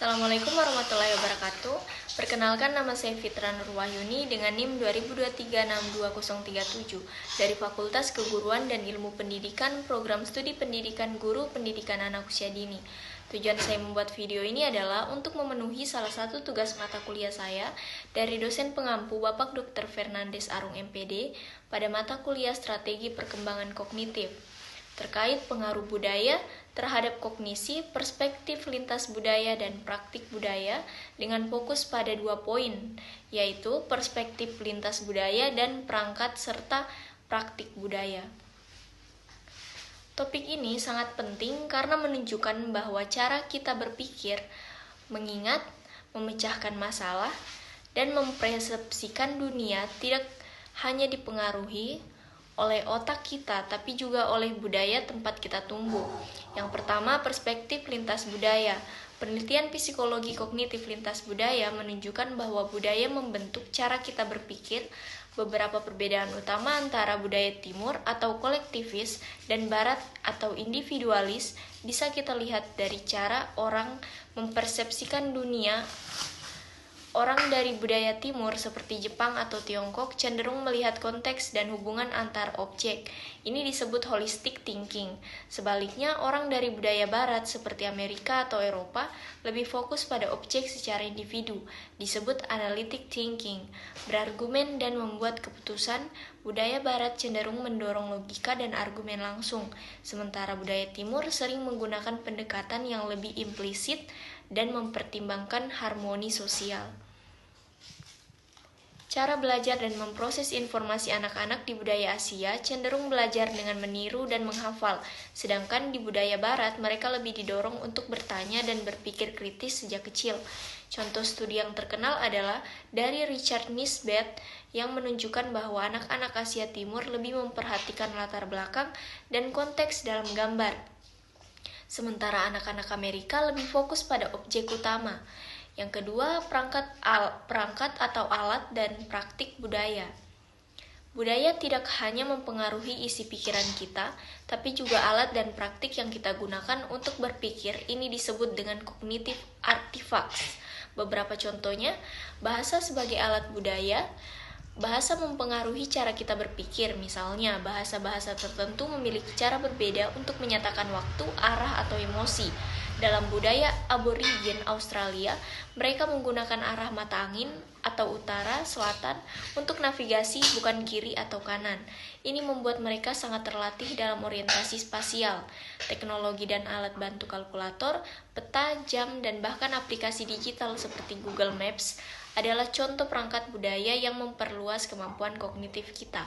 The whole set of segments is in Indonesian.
Assalamualaikum warahmatullahi wabarakatuh. Perkenalkan, nama saya Fitra Nurwahyuni dengan NIM 2023622037 dari Fakultas Keguruan dan Ilmu Pendidikan, Program Studi Pendidikan Guru Pendidikan Anak Usia Dini. Tujuan saya membuat video ini adalah untuk memenuhi salah satu tugas mata kuliah saya dari dosen pengampu Bapak Dr. Fernandes Arung MPD pada mata kuliah Strategi Perkembangan Kognitif terkait pengaruh budaya terhadap kognisi, perspektif lintas budaya, dan praktik budaya dengan fokus pada 2 poin, yaitu perspektif lintas budaya dan perangkat serta praktik budaya. Topik ini sangat penting karena menunjukkan bahwa cara kita berpikir, mengingat, memecahkan masalah, dan mempersepsikan dunia tidak hanya dipengaruhi oleh otak kita, tapi juga oleh budaya tempat kita tumbuh. Yang pertama, perspektif lintas budaya. Penelitian psikologi kognitif lintas budaya menunjukkan bahwa budaya membentuk cara kita berpikir. Beberapa perbedaan utama antara budaya timur atau kolektivis dan barat atau individualis bisa kita lihat dari cara orang mempersepsikan dunia. Orang dari budaya timur seperti Jepang atau Tiongkok cenderung melihat konteks dan hubungan antar objek. Ini disebut holistic thinking. Sebaliknya, orang dari budaya barat seperti Amerika atau Eropa lebih fokus pada objek secara individu, disebut analytic thinking. Berargumen dan membuat keputusan, budaya barat cenderung mendorong logika dan argumen langsung, sementara budaya timur sering menggunakan pendekatan yang lebih implisit dan mempertimbangkan harmoni sosial. Cara belajar dan memproses informasi anak-anak di budaya Asia cenderung belajar dengan meniru dan menghafal, sedangkan di budaya Barat mereka lebih didorong untuk bertanya dan berpikir kritis sejak kecil. Contoh studi yang terkenal adalah dari Richard Nisbett yang menunjukkan bahwa anak-anak Asia Timur lebih memperhatikan latar belakang dan konteks dalam gambar, sementara anak-anak Amerika lebih fokus pada objek utama. Yang kedua, perangkat atau alat dan praktik budaya. Budaya tidak hanya mempengaruhi isi pikiran kita, tapi juga alat dan praktik yang kita gunakan untuk berpikir. Ini disebut dengan cognitive artifacts. Beberapa contohnya, bahasa sebagai alat budaya. Bahasa mempengaruhi cara kita berpikir, misalnya bahasa-bahasa tertentu memiliki cara berbeda untuk menyatakan waktu, arah, atau emosi. Dalam budaya aborigin Australia, mereka menggunakan arah mata angin atau utara, selatan untuk navigasi, bukan kiri atau kanan. Ini membuat mereka sangat terlatih dalam orientasi spasial. Teknologi dan alat bantu kalkulator, peta, jam, dan bahkan aplikasi digital seperti Google Maps adalah contoh perangkat budaya yang memperluas kemampuan kognitif kita.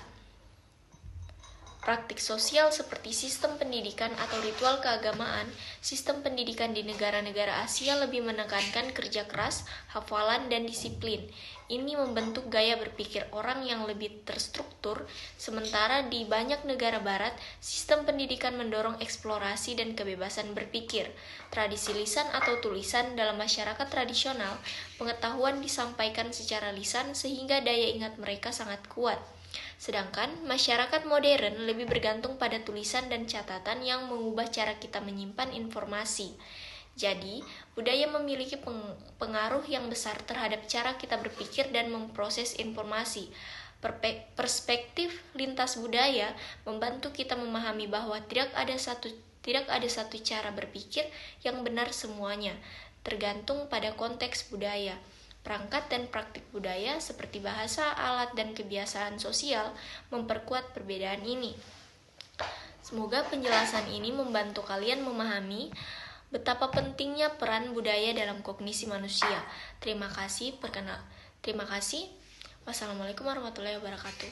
Praktik sosial seperti sistem pendidikan atau ritual keagamaan, sistem pendidikan di negara-negara Asia lebih menekankan kerja keras, hafalan, dan disiplin. Ini membentuk gaya berpikir orang yang lebih terstruktur, sementara di banyak negara barat, sistem pendidikan mendorong eksplorasi dan kebebasan berpikir. Tradisi lisan atau tulisan dalam masyarakat tradisional, pengetahuan disampaikan secara lisan sehingga daya ingat mereka sangat kuat. Sedangkan masyarakat modern lebih bergantung pada tulisan dan catatan yang mengubah cara kita menyimpan informasi. Jadi, budaya memiliki pengaruh yang besar terhadap cara kita berpikir dan memproses informasi. Perspektif lintas budaya membantu kita memahami bahwa tidak ada satu cara berpikir yang benar semuanya, tergantung pada konteks budaya. Perangkat dan praktik budaya seperti bahasa, alat, dan kebiasaan sosial memperkuat perbedaan ini. Semoga penjelasan ini membantu kalian memahami betapa pentingnya peran budaya dalam kognisi manusia. Terima kasih. Wassalamualaikum warahmatullahi wabarakatuh.